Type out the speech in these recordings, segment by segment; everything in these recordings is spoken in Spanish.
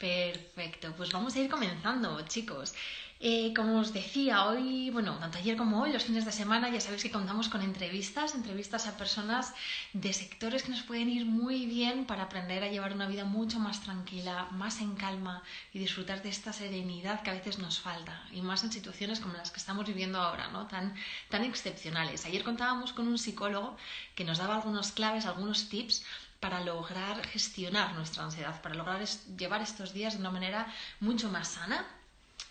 Perfecto, pues vamos a ir comenzando, chicos. Como os decía, hoy, bueno, tanto ayer como hoy, los fines de semana, ya sabéis que contamos con entrevistas a personas de sectores que nos pueden ir muy bien para aprender a llevar una vida mucho más tranquila, más en calma y disfrutar de esta serenidad que a veces nos falta, y más en situaciones como las que estamos viviendo ahora, ¿no? Tan excepcionales. Ayer contábamos con un psicólogo que nos daba algunos claves, algunos tips para lograr gestionar nuestra ansiedad, para lograr llevar estos días de una manera mucho más sana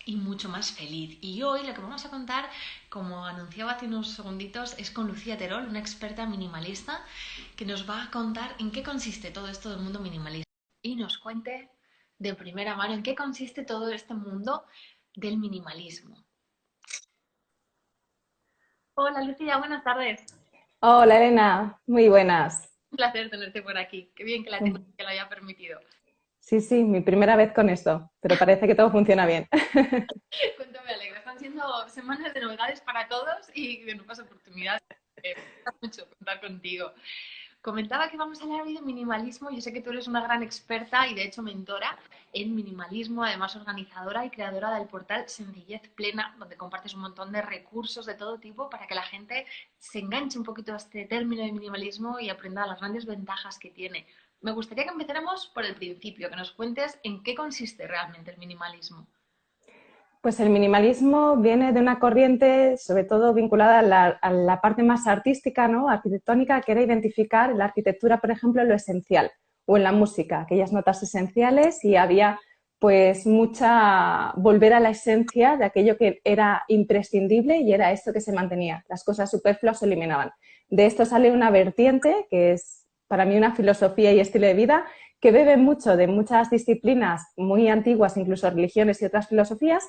y mucho más feliz. Y hoy lo que vamos a contar, como anunciaba hace unos segunditos, es con Lucía Terol, una experta minimalista, que nos va a contar en qué consiste todo esto del mundo minimalista y nos cuente de primera mano en qué consiste todo este mundo del minimalismo. Hola Lucía, buenas tardes. Hola Elena, muy buenas. Un placer tenerte por aquí. Qué bien que la tengo que lo haya permitido. Sí, sí, mi primera vez con esto, pero parece que todo funciona bien. Cuánto me alegra. Están siendo semanas de novedades para todos y de nuevas oportunidades. Me gusta mucho contar contigo. Comentaba que vamos a hablar hoy de minimalismo. Yo sé que tú eres una gran experta y de hecho mentora en minimalismo, además organizadora y creadora del portal Sencillez Plena, donde compartes un montón de recursos de todo tipo para que la gente se enganche un poquito a este término de minimalismo y aprenda las grandes ventajas que tiene. Me gustaría que empezáramos por el principio, que nos cuentes en qué consiste realmente el minimalismo. Pues el minimalismo viene de una corriente, sobre todo vinculada a la parte más artística, ¿no? Arquitectónica, que era identificar en la arquitectura, por ejemplo, lo esencial, o en la música, aquellas notas esenciales, y había pues mucha volver a la esencia de aquello que era imprescindible y era esto que se mantenía. Las cosas superfluas se eliminaban. De esto sale una vertiente que es para mí una filosofía y estilo de vida que bebe mucho de muchas disciplinas muy antiguas, incluso religiones y otras filosofías,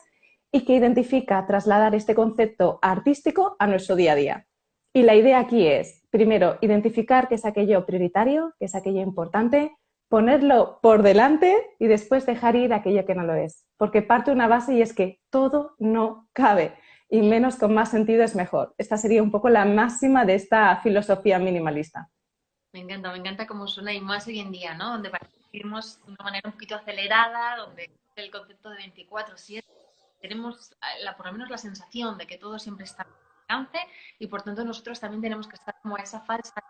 y que identifica trasladar este concepto artístico a nuestro día a día. Y la idea aquí es, primero, identificar qué es aquello prioritario, qué es aquello importante, ponerlo por delante y después dejar ir aquello que no lo es. Porque parte una base y es que todo no cabe y menos con más sentido es mejor. Esta sería un poco la máxima de esta filosofía minimalista. Me encanta cómo suena y más hoy en día, ¿no? Donde parece que vivimos de una manera un poquito acelerada, donde el concepto de 24/7 tenemos por lo menos la sensación de que todo siempre está al alcance y por tanto nosotros también tenemos que estar como esa falsa,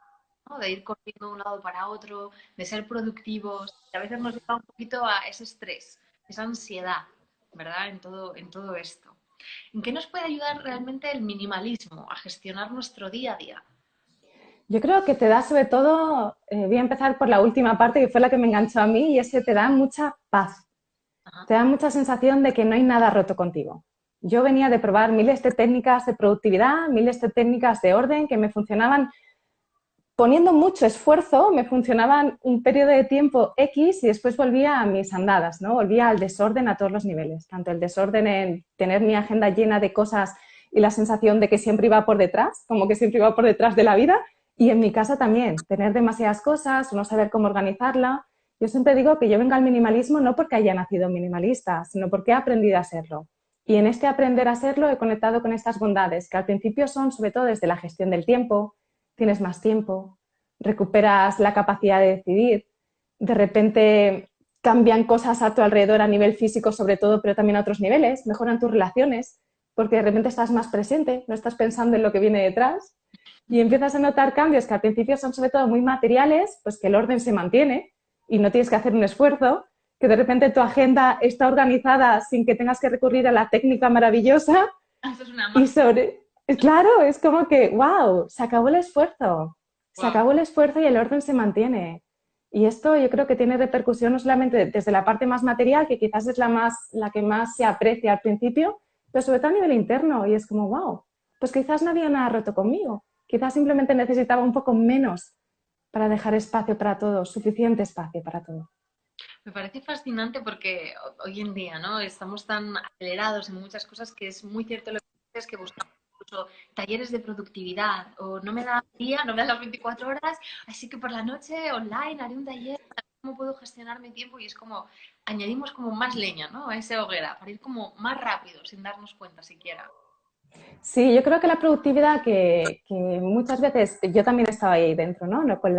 ¿no? De ir corriendo de un lado para otro, de ser productivos, y a veces nos lleva un poquito a ese estrés, esa ansiedad, ¿verdad? En todo esto. ¿En qué nos puede ayudar realmente el minimalismo a gestionar nuestro día a día? Yo creo que te da sobre todo, voy a empezar por la última parte que fue la que me enganchó a mí y es que te da mucha paz. Ajá. Te da mucha sensación de que no hay nada roto contigo. Yo venía de probar miles de técnicas de productividad, miles de técnicas de orden que me funcionaban poniendo mucho esfuerzo, me funcionaban un periodo de tiempo X y después volvía a mis andadas, ¿no? Volvía al desorden a todos los niveles, tanto el desorden en tener mi agenda llena de cosas y la sensación de que siempre iba por detrás, como que siempre iba por detrás de la vida, y en mi casa también, tener demasiadas cosas, no saber cómo organizarla. Yo siempre digo que yo vengo al minimalismo no porque haya nacido minimalista, sino porque he aprendido a serlo. Y en este aprender a serlo he conectado con estas bondades, que al principio son sobre todo desde la gestión del tiempo, tienes más tiempo, recuperas la capacidad de decidir, de repente cambian cosas a tu alrededor a nivel físico sobre todo, pero también a otros niveles, mejoran tus relaciones, porque de repente estás más presente, no estás pensando en lo que viene detrás y empiezas a notar cambios que al principio son sobre todo muy materiales, pues que el orden se mantiene y no tienes que hacer un esfuerzo, que de repente tu agenda está organizada sin que tengas que recurrir a la técnica maravillosa Eso es una y magia. sobre, claro, es como que, wow, se acabó el esfuerzo. Se Wow. acabó el esfuerzo y el orden se mantiene. Y esto yo creo que tiene repercusión no solamente desde la parte más material, que quizás es la que más se aprecia al principio, pero sobre todo a nivel interno. Y es como, wow, pues quizás no había nada roto conmigo. Quizás simplemente necesitaba un poco menos para dejar espacio para todo, suficiente espacio para todo. Me parece fascinante porque hoy en día, ¿no? Estamos tan acelerados en muchas cosas que es muy cierto lo que dices, que buscamos incluso talleres de productividad o no me da el día, no me dan las 24 horas, así que por la noche online haré un taller para ver cómo puedo gestionar mi tiempo y es como añadimos como más leña, ¿no? A esa hoguera para ir como más rápido sin darnos cuenta siquiera. Sí, yo creo que la productividad que muchas veces, yo también estaba ahí dentro, ¿no? No con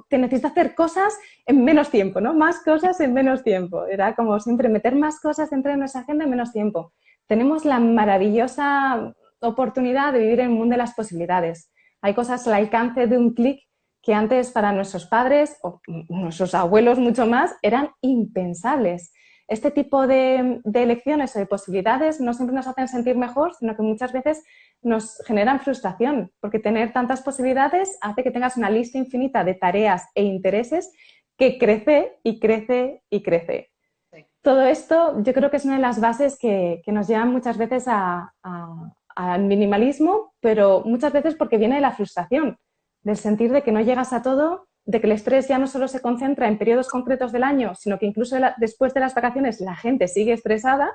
te necesitas hacer cosas en menos tiempo, ¿no? Más cosas en menos tiempo. Era como siempre meter más cosas dentro de nuestra agenda en menos tiempo. Tenemos la maravillosa oportunidad de vivir en un mundo de las posibilidades. Hay cosas al alcance de un clic que antes para nuestros padres o nuestros abuelos mucho más eran impensables. Este tipo de elecciones o de posibilidades no siempre nos hacen sentir mejor, sino que muchas veces nos generan frustración, porque tener tantas posibilidades hace que tengas una lista infinita de tareas e intereses que crece y crece y crece. Sí. Todo esto yo creo que es una de las bases que nos llevan muchas veces al minimalismo, pero muchas veces porque viene de la frustración, del sentir de que no llegas a todo, de que el estrés ya no solo se concentra en periodos concretos del año, sino que incluso después de las vacaciones la gente sigue estresada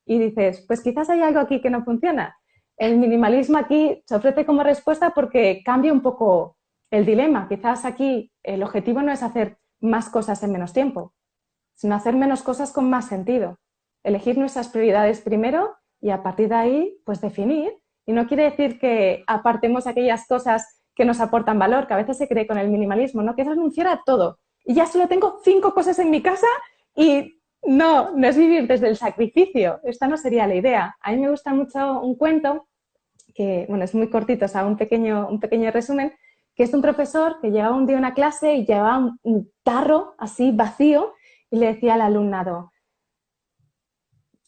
y dices, pues quizás hay algo aquí que no funciona. El minimalismo aquí se ofrece como respuesta porque cambia un poco el dilema. Quizás aquí el objetivo no es hacer más cosas en menos tiempo, sino hacer menos cosas con más sentido. Elegir nuestras prioridades primero y a partir de ahí, pues definir. Y no quiere decir que apartemos aquellas cosas que nos aportan valor, que a veces se cree con el minimalismo, ¿no? Que es renunciar a todo. Y ya solo tengo 5 cosas en mi casa y no es vivir desde el sacrificio. Esta no sería la idea. A mí me gusta mucho un cuento que, bueno, es muy cortito, o sea, un pequeño resumen, que es un profesor que llegaba un día a una clase y llevaba un tarro así vacío y le decía al alumnado,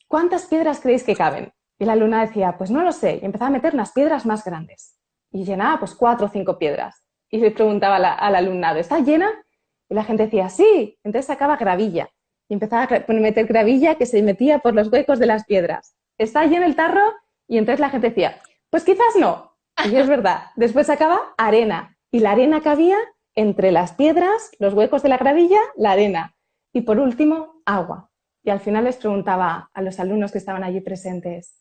¿cuántas piedras creéis que caben? Y la alumna decía, pues no lo sé, y empezaba a meter unas piedras más grandes. Y llenaba pues 4 o 5 piedras. Y le preguntaba al alumnado, ¿está llena? Y la gente decía, sí. Entonces sacaba gravilla. Y empezaba a meter gravilla que se metía por los huecos de las piedras. ¿Está lleno el tarro? Y entonces la gente decía, pues quizás no. Y es verdad. Después sacaba arena. Y la arena cabía entre las piedras, los huecos de la gravilla, la arena. Y por último, agua. Y al final les preguntaba a los alumnos que estaban allí presentes,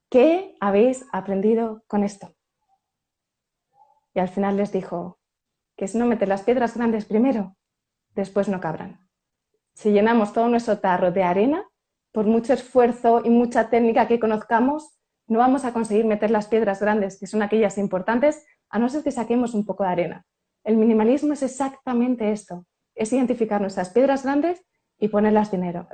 ¿qué habéis aprendido con esto? Y al final les dijo que si no meter las piedras grandes primero, después no cabrán. Si llenamos todo nuestro tarro de arena, por mucho esfuerzo y mucha técnica que conozcamos, no vamos a conseguir meter las piedras grandes, que son aquellas importantes, a no ser que saquemos un poco de arena. El minimalismo es exactamente esto, es identificar nuestras piedras grandes y ponerlas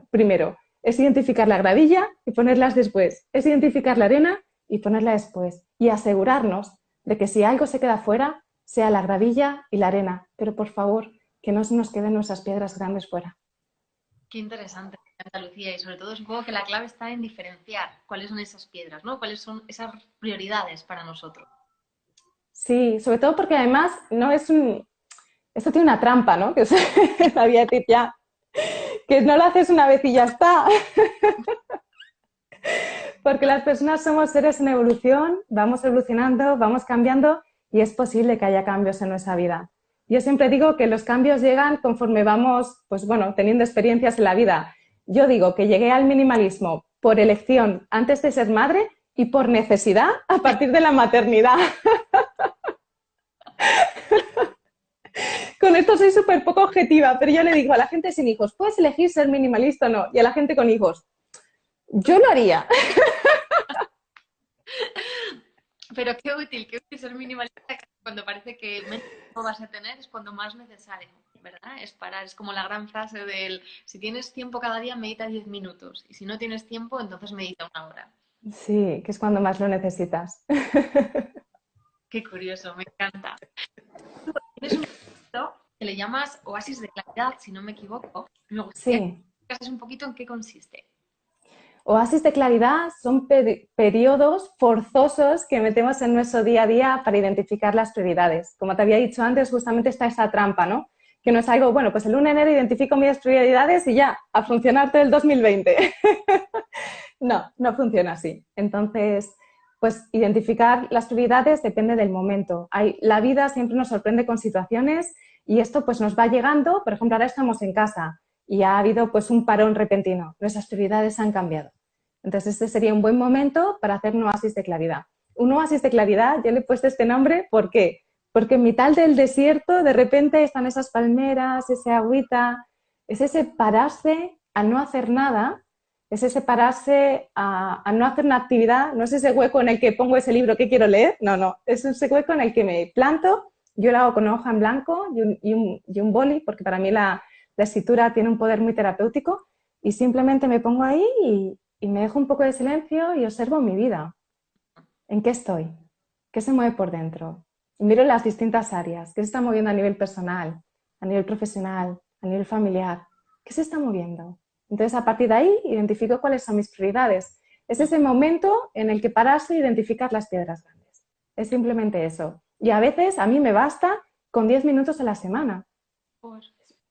primero. Es identificar la gravilla y ponerlas después. Es identificar la arena y ponerla después. Y asegurarnos de que si algo se queda fuera, sea la gravilla y la arena. Pero por favor, que no se nos queden nuestras piedras grandes fuera. Qué interesante, Lucía, y sobre todo supongo que la clave está en diferenciar cuáles son esas piedras, ¿no? Cuáles son esas prioridades para nosotros. Sí, sobre todo porque además no es un... Esto tiene una trampa, ¿no? Que es la voy a decir ya. Que no lo haces una vez y ya está. Porque las personas somos seres en evolución, vamos evolucionando, vamos cambiando y es posible que haya cambios en nuestra vida. Yo siempre digo que los cambios llegan conforme vamos, pues bueno, teniendo experiencias en la vida. Yo digo que llegué al minimalismo por elección antes de ser madre y por necesidad a partir de la maternidad. Con esto soy súper poco objetiva, pero yo le digo a la gente sin hijos, puedes elegir ser minimalista o no, y a la gente con hijos, yo lo haría. Pero qué útil ser minimalista cuando parece que menos tiempo vas a tener es cuando más necesario, ¿verdad? Es parar, es como la gran frase del si tienes tiempo cada día, medita 10 minutos y si no tienes tiempo, entonces medita 1 hora. Sí, que es cuando más lo necesitas. Qué curioso, me encanta. Tienes un proyecto que le llamas Oasis de Claridad, si no me equivoco. Me gustaría que Sí. me explicases un poquito en qué consiste. Oasis de claridad son periodos forzosos que metemos en nuestro día a día para identificar las prioridades. Como te había dicho antes, justamente está esa trampa, ¿no? Que no es algo, bueno, pues el 1 de enero identifico mis prioridades y ya, a funcionar todo el 2020. No funciona así. Entonces, pues identificar las prioridades depende del momento. La vida siempre nos sorprende con situaciones y esto pues nos va llegando. Por ejemplo, ahora estamos en casa y ha habido pues un parón repentino. Nuestras prioridades han cambiado. Entonces, este sería un buen momento para hacer un oasis de claridad. Un oasis de claridad, yo le he puesto este nombre, ¿por qué? Porque en mitad del desierto de repente están esas palmeras, ese agüita, es ese pararse a no hacer nada Es ese pararse a no hacer una actividad, no es ese hueco en el que pongo ese libro que quiero leer, no, es ese hueco en el que me planto, yo lo hago con hoja en blanco y un boli, porque para mí la escritura tiene un poder muy terapéutico, y simplemente me pongo ahí y me dejo un poco de silencio y observo mi vida. ¿En qué estoy? ¿Qué se mueve por dentro? Y miro las distintas áreas. ¿Qué se está moviendo a nivel personal, a nivel profesional, a nivel familiar? ¿Qué se está moviendo? Entonces, a partir de ahí, identifico cuáles son mis prioridades. Es ese momento en el que pararse e identificar las piedras grandes. Es simplemente eso. Y a veces a mí me basta con 10 minutos a la semana.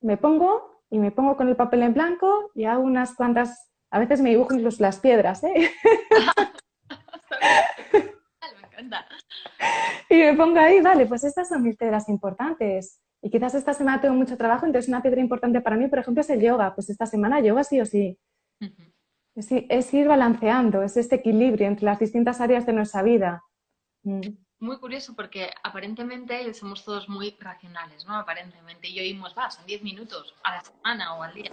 Me pongo con el papel en blanco y hago unas cuantas, a veces me dibujo incluso las piedras, ¿eh? Me encanta. Y me pongo ahí, vale, pues estas son mis piedras importantes. Y quizás esta semana tengo mucho trabajo, entonces una piedra importante para mí, por ejemplo, es el yoga. Pues esta semana yoga sí o sí. Es ir balanceando, es este equilibrio entre las distintas áreas de nuestra vida. Muy curioso porque aparentemente somos todos muy racionales, ¿no? Aparentemente. Y oímos, va, son 10 minutos a la semana o al día.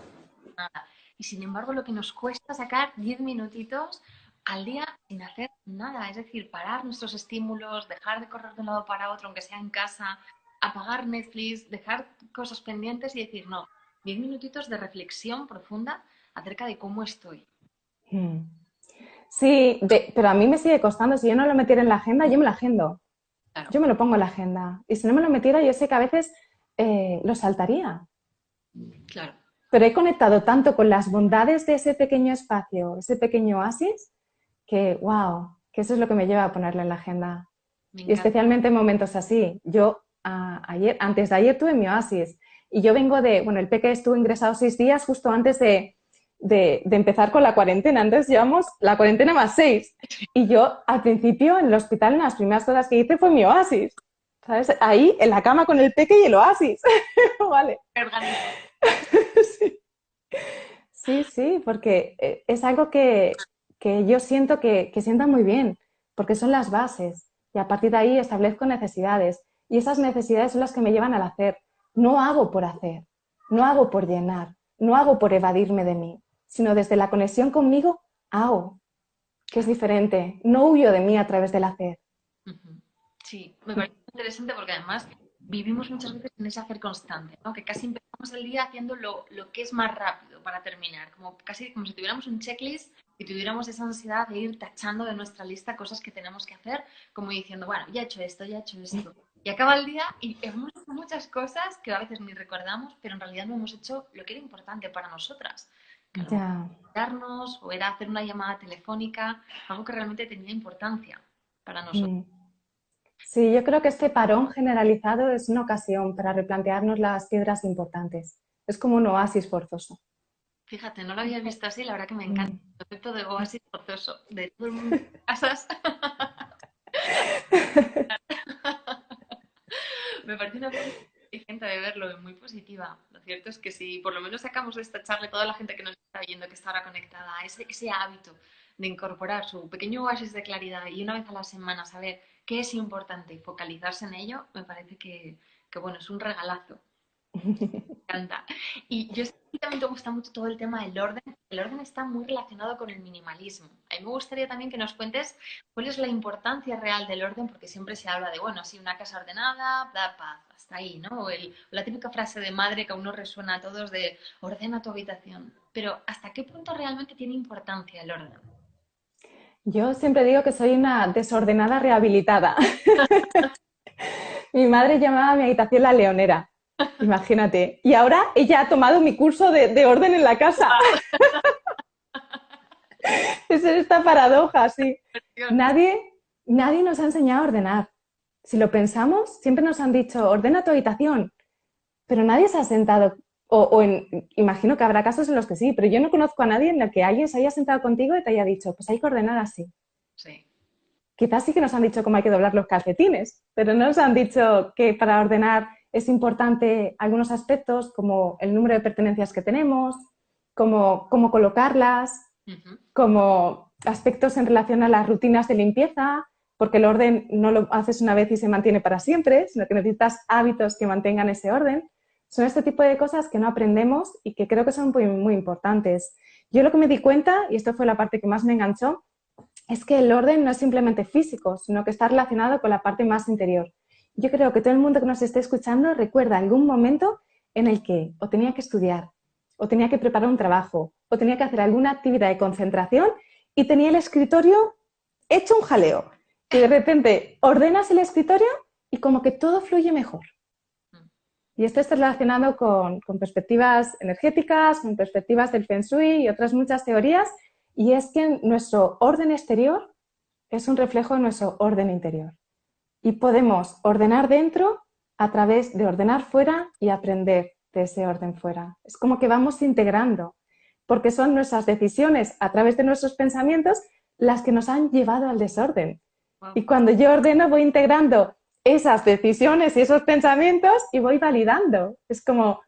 Nada. Y sin embargo, lo que nos cuesta sacar 10 minutitos al día sin hacer nada. Es decir, parar nuestros estímulos, dejar de correr de un lado para otro, aunque sea en casa, apagar Netflix, dejar cosas pendientes y decir, no, 10 minutitos de reflexión profunda acerca de cómo estoy. Sí, pero a mí me sigue costando. Si yo no lo metiera en la agenda, yo me lo agendo. Claro. Yo me lo pongo en la agenda. Y si no me lo metiera, yo sé que a veces lo saltaría. Claro. Pero he conectado tanto con las bondades de ese pequeño espacio, ese pequeño oasis, que wow, que eso es lo que me lleva a ponerlo en la agenda. Y especialmente en momentos así. Yo antes de ayer tuve mi oasis y yo vengo bueno, el peque estuvo ingresado 6 días justo antes de empezar con la cuarentena. Entonces llevamos la cuarentena más 6. Y yo al principio en el hospital, una de las primeras cosas que hice fue mi oasis. ¿Sabes? Ahí en la cama con el peque y el oasis. Vale. Sí. Sí, porque es algo que yo siento que sienta muy bien, porque son las bases. Y a partir de ahí establezco necesidades. Y esas necesidades son las que me llevan al hacer. No hago por hacer, no hago por llenar, no hago por evadirme de mí, sino desde la conexión conmigo hago, que es diferente. No huyo de mí a través del hacer. Sí, me parece interesante porque además vivimos muchas veces en ese hacer constante, ¿no? Que casi empezamos el día haciendo lo que es más rápido para terminar, como casi como si tuviéramos un checklist y tuviéramos esa ansiedad de ir tachando de nuestra lista cosas que tenemos que hacer, como diciendo, bueno, ya he hecho esto, ya he hecho esto. Y acaba el día y hemos hecho muchas cosas que a veces ni recordamos, pero en realidad no hemos hecho lo que era importante para nosotras. Ya. Darnos o era hacer una llamada telefónica, algo que realmente tenía importancia para nosotros. Sí, yo creo que este parón generalizado es una ocasión para replantearnos las piedras importantes. Es como un oasis forzoso. Fíjate, no lo había visto así, la verdad que me encanta el concepto de oasis forzoso, de todo el mundo en casas. Me parece una forma muy inteligente de verlo y muy positiva. Lo cierto es que si por lo menos sacamos de esta charla toda la gente que nos está viendo, que está ahora conectada, ese hábito de incorporar su pequeño oasis de claridad y una vez a la semana saber qué es importante y focalizarse en ello, me parece que bueno, es un regalazo. Encanta. Y yo sé que también te gusta mucho todo el tema del orden. El orden está muy relacionado con el minimalismo. A mí me gustaría también que nos cuentes cuál es la importancia real del orden, porque siempre se habla de, bueno, sí, una casa ordenada, da paz, hasta ahí, ¿no? La típica frase de madre que aún nos resuena a todos de ordena tu habitación. Pero ¿hasta qué punto realmente tiene importancia el orden? Yo siempre digo que soy una desordenada rehabilitada. Mi madre llamaba a mi habitación la leonera, imagínate. Y ahora ella ha tomado mi curso de orden en la casa. Es esta paradoja, sí. Nadie nos ha enseñado a ordenar. Si lo pensamos, siempre nos han dicho, ordena tu habitación, pero nadie se ha sentado, imagino que habrá casos en los que sí, pero yo no conozco a nadie en el que alguien se haya sentado contigo y te haya dicho, pues hay que ordenar así. Sí. Quizás sí que nos han dicho cómo hay que doblar los calcetines, pero no nos han dicho que para ordenar es importante algunos aspectos como el número de pertenencias que tenemos, cómo colocarlas, como aspectos en relación a las rutinas de limpieza, porque el orden no lo haces una vez y se mantiene para siempre, sino que necesitas hábitos que mantengan ese orden. Son este tipo de cosas que no aprendemos y que creo que son muy, muy importantes. Yo lo que me di cuenta, y esto fue la parte que más me enganchó, es que el orden no es simplemente físico, sino que está relacionado con la parte más interior. Yo creo que todo el mundo que nos esté escuchando recuerda algún momento en el que o tenía que estudiar, o tenía que preparar un trabajo, o tenía que hacer alguna actividad de concentración y tenía el escritorio hecho un jaleo. Y de repente ordenas el escritorio y como que todo fluye mejor. Y esto está relacionado con perspectivas energéticas, con perspectivas del Feng Shui y otras muchas teorías, y es que nuestro orden exterior es un reflejo de nuestro orden interior. Y podemos ordenar dentro a través de ordenar fuera y aprender de ese orden fuera. Es como que vamos integrando, porque son nuestras decisiones a través de nuestros pensamientos las que nos han llevado al desorden. Wow. Y cuando yo ordeno voy integrando esas decisiones y esos pensamientos y voy validando. Es como,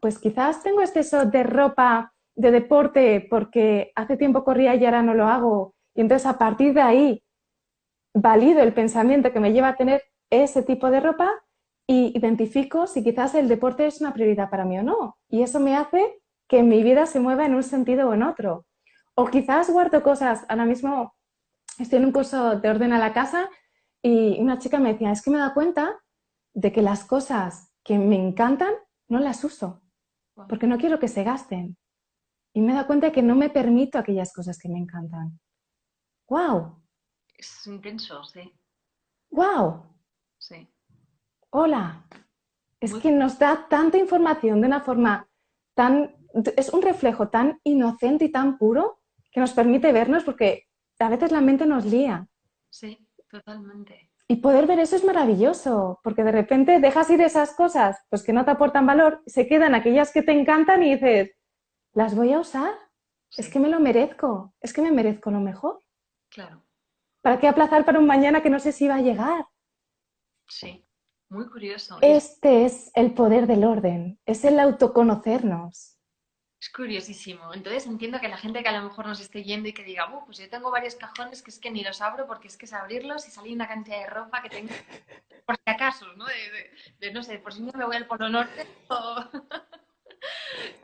pues quizás tengo exceso de ropa de deporte porque hace tiempo corría y ahora no lo hago. Y entonces a partir de ahí valido el pensamiento que me lleva a tener ese tipo de ropa y identifico si quizás el deporte es una prioridad para mí o no. Y eso me hace que mi vida se mueva en un sentido o en otro. O quizás guardo cosas. Ahora mismo estoy en un curso de orden a la casa y una chica me decía, es que me he dado cuenta de que las cosas que me encantan no las uso, porque no quiero que se gasten. Y me he dado cuenta de que no me permito aquellas cosas que me encantan. ¡Wow! Es intenso, sí. ¡Wow! Sí. ¡Hola! Es Muy que nos da tanta información de una forma tan... Es un reflejo tan inocente y tan puro que nos permite vernos porque a veces la mente nos lía. Sí, totalmente. Y poder ver eso es maravilloso, porque de repente dejas ir esas cosas pues que no te aportan valor, se quedan aquellas que te encantan y dices, ¿las voy a usar? Sí, Es que me lo merezco, es que me merezco lo mejor. claro. ¿Para qué aplazar para un mañana que no sé si va a llegar? Sí, muy curioso. Y Este es el poder del orden, es el autoconocernos. es curiosísimo. Entonces entiendo que la gente que a lo mejor nos esté yendo y que diga, pues yo tengo varios cajones que es que ni los abro porque es que es abrirlos y sale una cantidad de ropa que tengo por si acaso, ¿no? No sé, por si no me voy al Polo Norte o...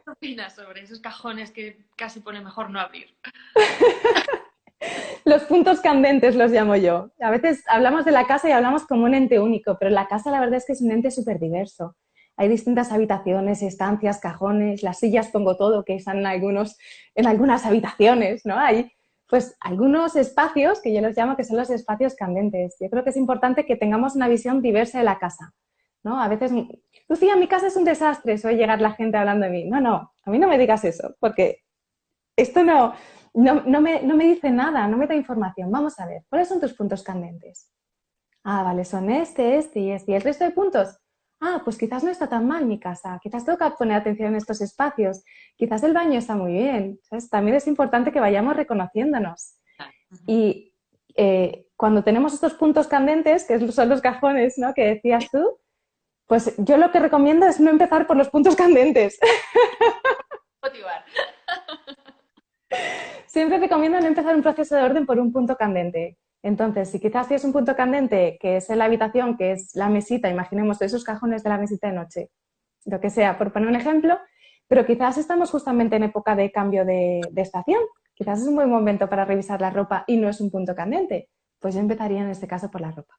¿Qué opinas sobre esos cajones que casi pone mejor no abrir? Los puntos candentes los llamo yo. A veces hablamos de la casa y hablamos como un ente único, pero la casa la verdad es que es un ente súper diverso. Hay distintas habitaciones, estancias, cajones, las sillas pongo todo, que están en algunas habitaciones, ¿no? Hay pues algunos espacios que yo los llamo que son los espacios candentes. Yo creo que es importante que tengamos una visión diversa de la casa, ¿no? A veces, Lucía, mi casa es un desastre, suele llegar la gente hablando de mí. No, a mí no me digas eso, porque esto no me dice nada, no me da información. Vamos a ver, ¿cuáles son tus puntos candentes? Vale, son este y este. ¿Y el resto de puntos? Pues quizás no está tan mal mi casa, quizás tengo que poner atención en estos espacios, quizás el baño está muy bien. ¿Sabes? También es importante que vayamos reconociéndonos. Y cuando tenemos estos puntos candentes, que son los cajones, ¿no? Que decías tú, pues yo lo que recomiendo es no empezar por los puntos candentes. Motivar. Siempre recomiendo no empezar un proceso de orden por un punto candente. Entonces, si quizás tienes un punto candente que es en la habitación, que es la mesita, imaginemos esos cajones de la mesita de noche, lo que sea, por poner un ejemplo, pero quizás estamos justamente en época de cambio de estación. Quizás es un buen momento para revisar la ropa y no es un punto candente. Pues yo empezaría en este caso por la ropa.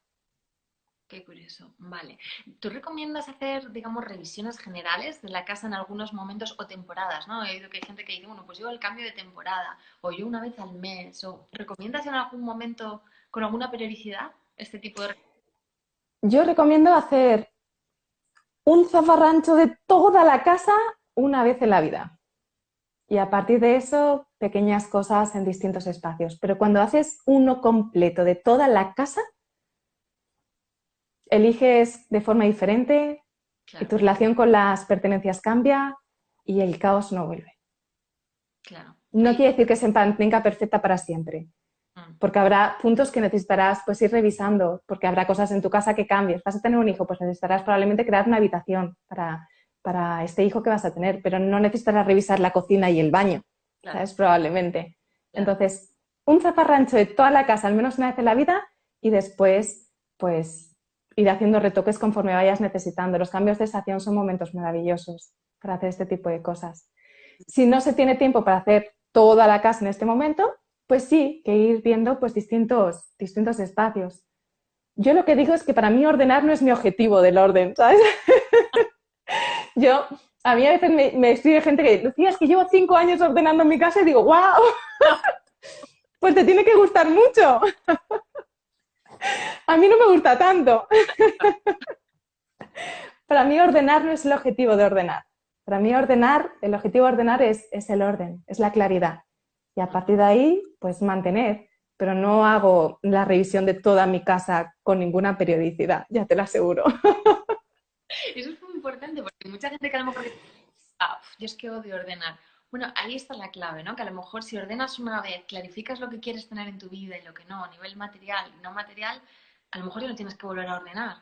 Qué curioso. Vale. ¿Tú recomiendas hacer, digamos, revisiones generales de la casa en algunos momentos o temporadas, ¿no? He oído que hay gente que dice, bueno, pues yo el cambio de temporada o yo una vez al mes. O ¿recomiendas en algún momento con alguna periodicidad este tipo de... Yo recomiendo hacer un zafarrancho de toda la casa una vez en la vida. Y a partir de eso, pequeñas cosas en distintos espacios. Pero cuando haces uno completo de toda la casa, eliges de forma diferente y Claro, tu relación con las pertenencias cambia y el caos no vuelve. claro. No Ahí. quiere decir que se mantenga perfecta para siempre, porque habrá puntos que necesitarás pues, ir revisando, porque habrá cosas en tu casa que cambies. Vas a tener un hijo, pues necesitarás probablemente crear una habitación para este hijo que vas a tener, pero no necesitarás revisar la cocina y el baño, Claro, ¿sabes? Probablemente. claro. Entonces, un zafarrancho de toda la casa al menos una vez en la vida y después, pues, ir haciendo retoques conforme vayas necesitando. Los cambios de estación son momentos maravillosos para hacer este tipo de cosas. Si no se tiene tiempo para hacer toda la casa en este momento, pues sí, que ir viendo pues distintos espacios. Yo lo que digo es que para mí ordenar no es mi objetivo del orden, ¿sabes? Yo, a mí a veces me escribe gente que, Lucía, es que llevo 5 años ordenando mi casa y digo, wow, pues te tiene que gustar mucho. A mí no me gusta tanto. Para mí ordenar no es el objetivo de ordenar. Para mí ordenar, el objetivo de ordenar es el orden, es la claridad. Y a partir de ahí, pues mantener. Pero no hago la revisión de toda mi casa con ninguna periodicidad, ya te lo aseguro. Eso es muy importante porque mucha gente que a lo mejor dice, yo es que odio ordenar. Bueno, ahí está la clave, ¿no? Que a lo mejor si ordenas una vez, clarificas lo que quieres tener en tu vida y lo que no, a nivel material y no material, a lo mejor ya no tienes que volver a ordenar.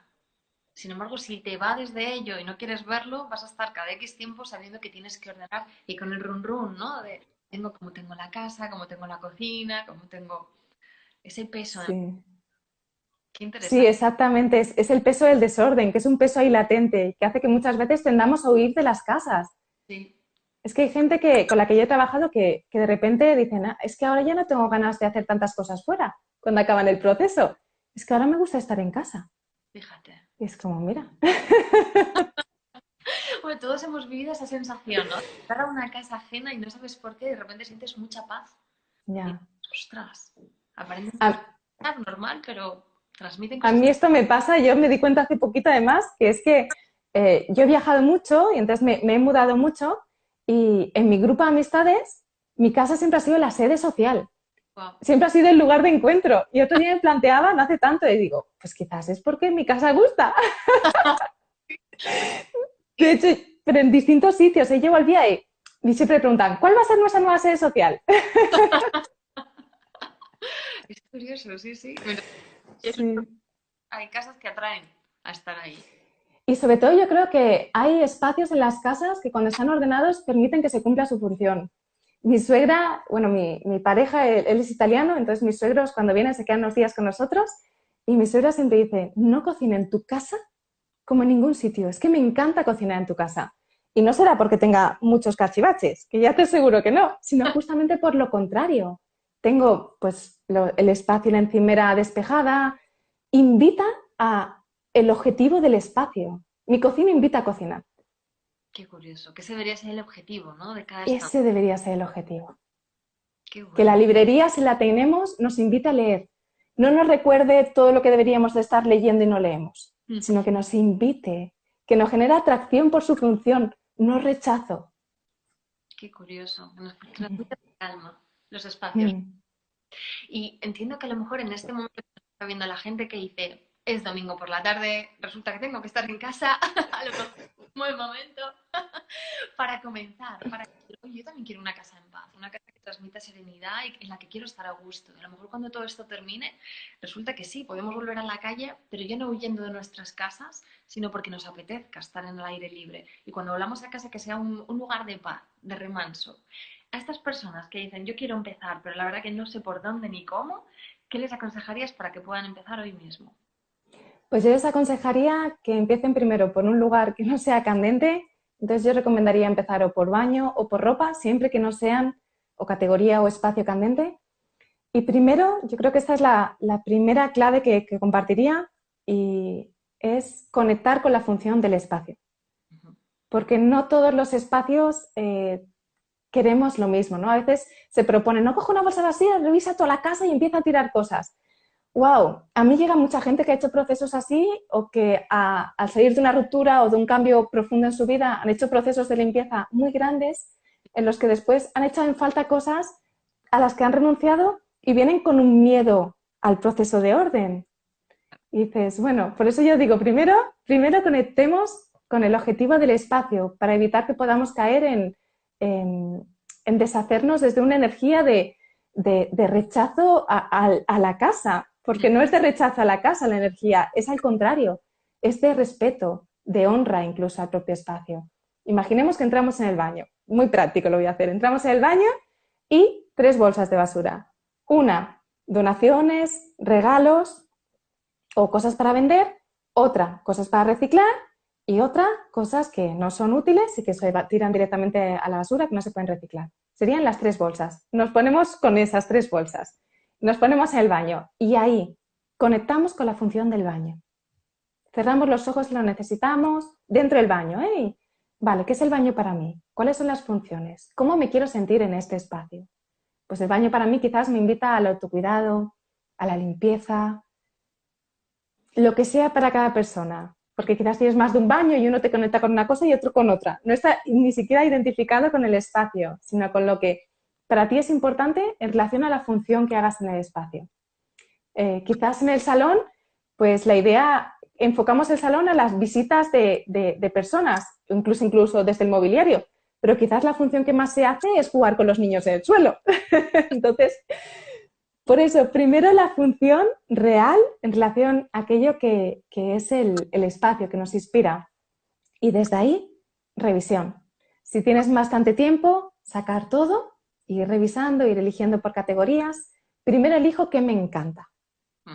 Sin embargo, si te vas de ello y no quieres verlo, vas a estar cada X tiempo sabiendo que tienes que ordenar y con el run run, ¿no? De tengo como tengo la casa, como tengo la cocina, como tengo ese peso. Sí. Qué Sí, interesante. exactamente. Es el peso del desorden, que es un peso ahí latente, que hace que muchas veces tendamos a huir de las casas. Sí, Es que hay gente con la que yo he trabajado que de repente dicen, "Ah, es que ahora ya no tengo ganas de hacer tantas cosas fuera cuando acaban el proceso. Es que ahora me gusta estar en casa." fíjate. Y es como, mira, Bueno, todos hemos vivido esa sensación, ¿no? Estar a una casa ajena y no sabes por qué, de repente sientes mucha paz. Y ya. dices, ostras, aparentemente A, es normal, pero transmiten a cosas. mí esto me pasa, yo me di cuenta hace poquito además, que es que yo he viajado mucho y entonces me he mudado mucho y en mi grupo de amistades, mi casa siempre ha sido la sede social. Wow. Siempre ha sido el lugar de encuentro. Y otro día me planteaba, no hace tanto, y digo, pues quizás es porque mi casa gusta. De hecho, pero en distintos sitios. Llevo al día y siempre preguntan, ¿cuál va a ser nuestra nueva sede social? Es curioso, sí, sí. Sí. Hay casas que atraen a estar ahí. Y sobre todo yo creo que hay espacios en las casas que cuando están ordenados permiten que se cumpla su función. Mi suegra, bueno, mi pareja, él es italiano, entonces mis suegros cuando vienen se quedan unos días con nosotros y mi suegra siempre dice, no cocina en tu casa como en ningún sitio. Es que me encanta cocinar en tu casa. Y no será porque tenga muchos cachivaches, que ya te aseguro que no, sino justamente por lo contrario. Tengo pues el espacio y la encimera despejada. Invita a el objetivo del espacio. Mi cocina invita a cocinar. Qué curioso. Que ese debería ser el objetivo, ¿no? De cada estado. Ese debería ser el objetivo. Qué Que la bueno. librería, si la tenemos, nos invita a leer. No nos recuerde todo lo que deberíamos de estar leyendo y no leemos, sino que nos invite, que nos genera atracción por su función, no rechazo. Qué curioso. Que nos transmite calma los espacios. Mm. Y entiendo que a lo mejor en este momento está viendo la gente que dice, es domingo por la tarde, resulta que tengo que estar en casa, a lo mejor es un buen momento para comenzar, para decir, oye, yo también quiero una casa en paz, una casa que transmita serenidad y en la que quiero estar a gusto. Y a lo mejor cuando todo esto termine, resulta que sí, podemos volver a la calle, pero ya no huyendo de nuestras casas, sino porque nos apetezca estar en el aire libre. Y cuando volvamos a casa, que sea un lugar de paz, de remanso. A estas personas que dicen, yo quiero empezar, pero la verdad que no sé por dónde ni cómo, ¿qué les aconsejarías para que puedan empezar hoy mismo? Pues yo les aconsejaría que empiecen primero por un lugar que no sea candente. Entonces yo recomendaría empezar o por baño o por ropa, siempre que no sean o categoría o espacio candente. Y primero, yo creo que esta es la primera clave que compartiría y es conectar con la función del espacio. Ujú. Porque no todos los espacios queremos lo mismo, ¿no? A veces se propone, no cojo una bolsa vacía, revisa toda la casa y empieza a tirar cosas. Wow, a mí llega mucha gente que ha hecho procesos así o que al salir de una ruptura o de un cambio profundo en su vida han hecho procesos de limpieza muy grandes en los que después han echado en falta cosas a las que han renunciado y vienen con un miedo al proceso de orden. Y dices, bueno, por eso yo digo, primero conectemos con el objetivo del espacio para evitar que podamos caer en deshacernos desde una energía de rechazo a la casa, porque no es de rechazo a la casa la energía, es al contrario, es de respeto, de honra incluso al propio espacio. Imaginemos que entramos en el baño, muy práctico lo voy a hacer, entramos en el baño y 3 bolsas de basura. Una, donaciones, regalos o cosas para vender, otra, cosas para reciclar y otra, cosas que no son útiles y que se tiran directamente a la basura, que no se pueden reciclar. serían las 3 bolsas. Nos ponemos con esas 3 bolsas. Nos ponemos en el baño y ahí conectamos con la función del baño. Cerramos los ojos si lo necesitamos dentro del baño. ¡Ey! Vale, ¿qué es el baño para mí? ¿Cuáles son las funciones? ¿Cómo me quiero sentir en este espacio? Pues el baño para mí quizás me invita al autocuidado, a la limpieza, lo que sea para cada persona. Porque quizás tienes más de un baño y uno te conecta con una cosa y otro con otra. No está ni siquiera identificado con el espacio, sino con lo que para ti es importante en relación a la función que hagas en el espacio. Quizás en el salón, pues la idea, enfocamos el salón a las visitas de personas, incluso desde el mobiliario, pero quizás la función que más se hace es jugar con los niños en el suelo. Entonces, por eso, primero la función real en relación a aquello que es el espacio que nos inspira. Y desde ahí, revisión. Si tienes bastante tiempo, sacar todo, ir revisando, ir eligiendo por categorías. Primero elijo qué me encanta.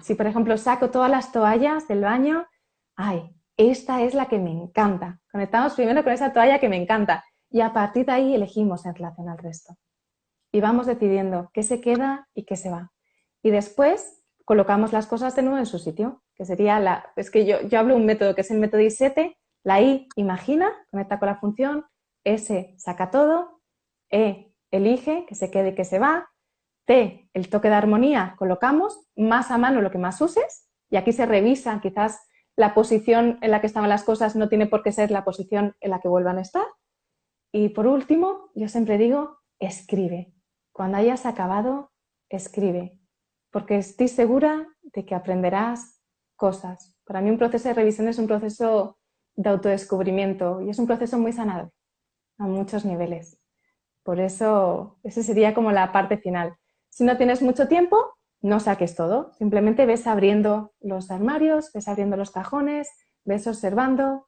Si, por ejemplo, saco todas las toallas del baño, ¡ay! Esta es la que me encanta. Conectamos primero con esa toalla que me encanta y a partir de ahí elegimos en relación al resto. Y vamos decidiendo qué se queda y qué se va. Y después colocamos las cosas de nuevo en su sitio, que sería es que yo hablo de un método que es el método I7, la I, imagina, conecta con la función, S, saca todo, E, elige, que se quede y que se va, T, el toque de armonía, colocamos más a mano lo que más uses, y aquí se revisa, quizás la posición en la que estaban las cosas no tiene por qué ser la posición en la que vuelvan a estar. Y por último, yo siempre digo, escribe. Cuando hayas acabado, escribe, porque estoy segura de que aprenderás cosas. Para mí un proceso de revisión es un proceso de autodescubrimiento y es un proceso muy sanador a muchos niveles. Por eso, esa sería como la parte final. Si no tienes mucho tiempo, no saques todo. Simplemente ves abriendo los armarios, ves abriendo los cajones, ves observando,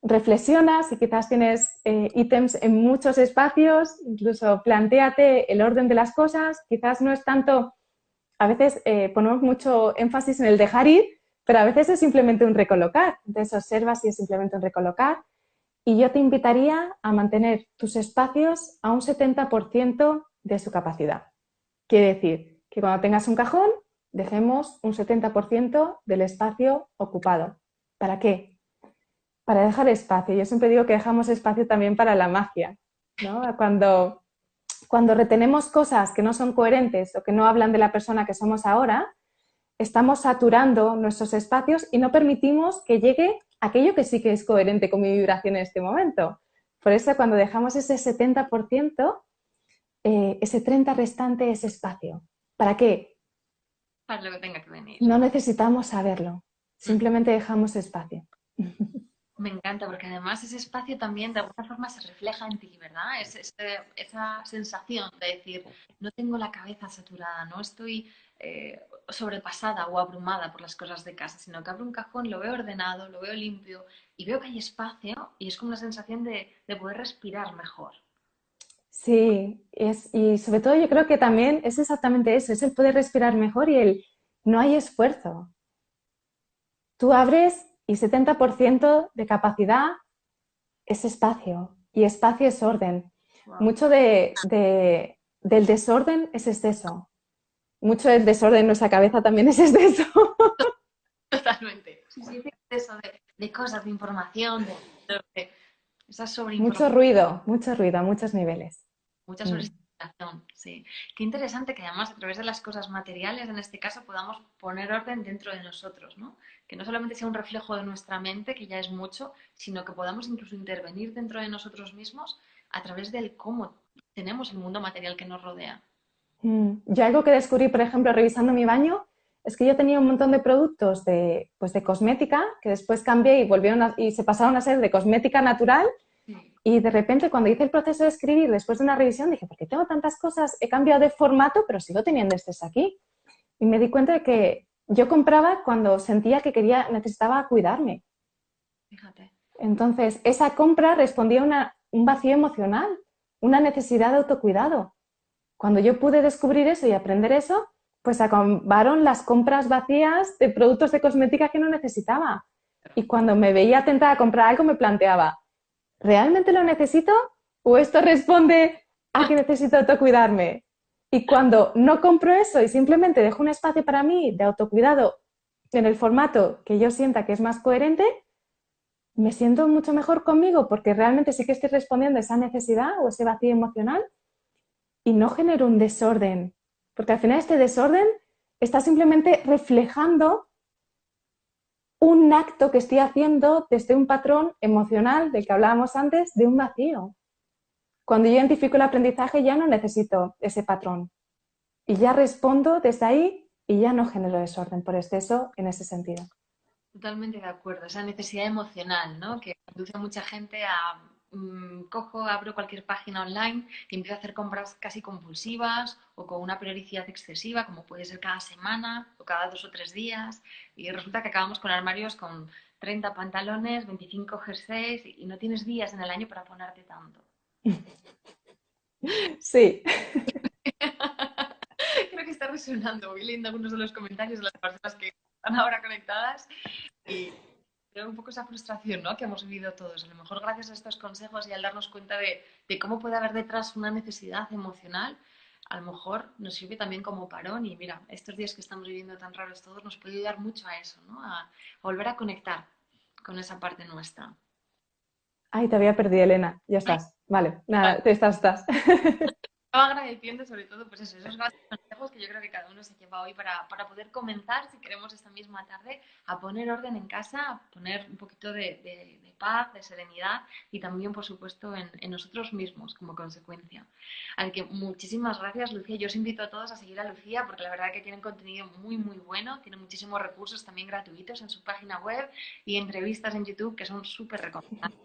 reflexionas y quizás tienes ítems en muchos espacios, incluso plantéate el orden de las cosas. Quizás no es tanto, a veces ponemos mucho énfasis en el dejar ir, pero a veces es simplemente un recolocar. Entonces observas y es simplemente un recolocar. Y yo te invitaría a mantener tus espacios a un 70% de su capacidad. Quiere decir que cuando tengas un cajón, dejemos un 70% del espacio ocupado. ¿Para qué? Para dejar espacio. Yo siempre digo que dejamos espacio también para la magia, ¿no? Cuando retenemos cosas que no son coherentes o que no hablan de la persona que somos ahora, estamos saturando nuestros espacios y no permitimos que llegue aquello que sí que es coherente con mi vibración en este momento. Por eso cuando dejamos ese 70%, ese 30% restante es espacio. ¿Para qué? Para lo que tenga que venir. No necesitamos saberlo, simplemente dejamos espacio. Me encanta, porque además ese espacio también de alguna forma se refleja en ti, ¿verdad? Esa sensación de decir, no tengo la cabeza saturada, no estoy sobrepasada o abrumada por las cosas de casa, sino que abro un cajón, lo veo ordenado, lo veo limpio y veo que hay espacio y es como una sensación de poder respirar mejor. Sí, y sobre todo yo creo que también es exactamente eso, es el poder respirar mejor y el no hay esfuerzo. Tú abres y 70% de capacidad es espacio y espacio es orden. Wow. Mucho del desorden es exceso. Mucho del desorden en nuestra cabeza también es exceso. Totalmente. Sí, sí, ese exceso de cosas, de información, de esa Mucho ruido a muchos niveles. mucha sobreestimulación, sí. Qué interesante que además a través de las cosas materiales, en este caso, podamos poner orden dentro de nosotros, ¿no? Que no solamente sea un reflejo de nuestra mente, que ya es mucho, sino que podamos incluso intervenir dentro de nosotros mismos a través del cómo tenemos el mundo material que nos rodea. Yo algo que descubrí, por ejemplo, revisando mi baño, es que yo tenía un montón de productos de cosmética que después cambié y se pasaron a ser de cosmética natural. Y de repente, cuando hice el proceso de escribir, después de una revisión, dije, ¿por qué tengo tantas cosas? He cambiado de formato, pero sigo teniendo estos aquí. Y me di cuenta de que yo compraba cuando sentía que necesitaba cuidarme. Fíjate. Entonces, esa compra respondía a un vacío emocional, una necesidad de autocuidado. Cuando yo pude descubrir eso y aprender eso, pues acabaron las compras vacías de productos de cosmética que no necesitaba. Y cuando me veía tentada a comprar algo, me planteaba, ¿realmente lo necesito? ¿O esto responde a que necesito autocuidarme. Y cuando no compro eso y simplemente dejo un espacio para mí de autocuidado en el formato que yo sienta que es más coherente, me siento mucho mejor conmigo porque realmente sí que estoy respondiendo a esa necesidad o ese vacío emocional y no genero un desorden. Porque al final este desorden está simplemente reflejando un acto que estoy haciendo desde un patrón emocional del que hablábamos antes, de un vacío. Cuando yo identifico el aprendizaje ya no necesito ese patrón y ya respondo desde ahí y ya no genero desorden por exceso en ese sentido. Totalmente de acuerdo, esa necesidad emocional, ¿no? Que conduce a mucha gente a cojo, abro cualquier página online y empiezo a hacer compras casi compulsivas o con una periodicidad excesiva, como puede ser cada semana o cada 2 o 3 días, y resulta que acabamos con armarios con 30 pantalones, 25 jerseys y no tienes días en el año para ponerte tanto. Sí. Creo que está resonando muy lindo algunos de los comentarios de las personas que están ahora conectadas y creo un poco esa frustración, ¿no? Que hemos vivido todos. A lo mejor gracias a estos consejos y al darnos cuenta de cómo puede haber detrás una necesidad emocional, a lo mejor nos sirve también como parón y mira, estos días que estamos viviendo tan raros todos nos puede ayudar mucho a eso, ¿no? A volver a conectar con esa parte nuestra. Ay, te había perdido, Elena. Ya Ay, estás. Vale, vale. nada, te estás. Estaba agradeciendo sobre todo pues eso, esos gastos consejos que yo creo que cada uno se lleva hoy para poder comenzar, si queremos esta misma tarde, a poner orden en casa, a poner un poquito de paz, de serenidad y también, por supuesto, en nosotros mismos como consecuencia. Así que muchísimas gracias, Lucía. Yo os invito a todos a seguir a Lucía porque la verdad que tienen contenido muy, muy bueno, tiene muchísimos recursos también gratuitos en su página web y entrevistas en YouTube que son súper recomendables.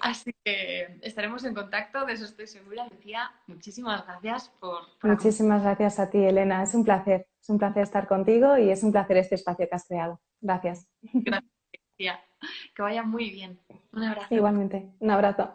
Así que estaremos en contacto, de eso estoy segura. Lucía, muchísimas gracias por acompañarme. Muchísimas gracias a ti, Elena. Es un placer. Es un placer estar contigo y es un placer este espacio que has creado. Gracias. Gracias, Lucía. Que vaya muy bien. Un abrazo. Igualmente. Un abrazo.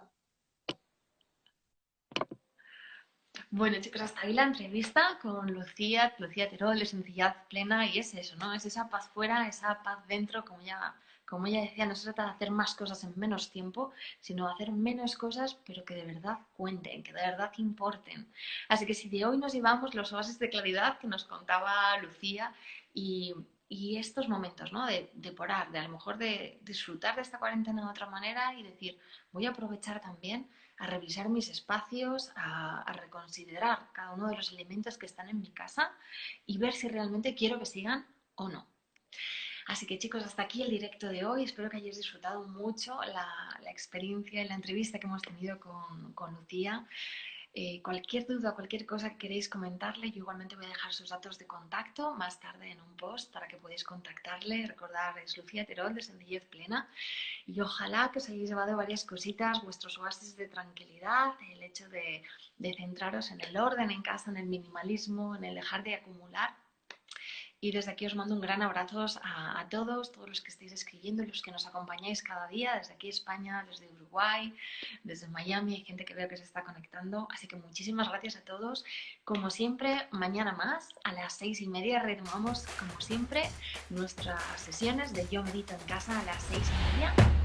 Bueno, chicos, hasta ahí la entrevista con Lucía, Lucía Terol, de Sencillez Plena, y es eso, ¿no? Es esa paz fuera, esa paz dentro, como ella decía, no se trata de hacer más cosas en menos tiempo, sino hacer menos cosas, pero que de verdad cuenten, que de verdad importen. Así que si de hoy nos llevamos los oasis de claridad que nos contaba Lucía y estos momentos, ¿no? De parar, de a lo mejor de disfrutar de esta cuarentena de otra manera y decir, voy a aprovechar también a revisar mis espacios, a reconsiderar cada uno de los elementos que están en mi casa y ver si realmente quiero que sigan o no. Así que chicos, hasta aquí el directo de hoy. Espero que hayáis disfrutado mucho la experiencia y la entrevista que hemos tenido con Lucía. Cualquier duda, cualquier cosa que queréis comentarle, yo igualmente voy a dejar sus datos de contacto más tarde en un post para que podáis contactarle. Recordar, es Lucía Terol de Sencillez Plena. Y ojalá que os hayáis llevado varias cositas, vuestros oasis de tranquilidad, el hecho de centraros en el orden en casa, en el minimalismo, en el dejar de acumular. Y desde aquí os mando un gran abrazo a todos los que estáis escribiendo, los que nos acompañáis cada día, desde aquí España, desde Uruguay, desde Miami, hay gente que veo que se está conectando. Así que muchísimas gracias a todos. Como siempre, mañana más, a las 6:30, retomamos, como siempre, nuestras sesiones de Yo Medito en Casa a las 6:30.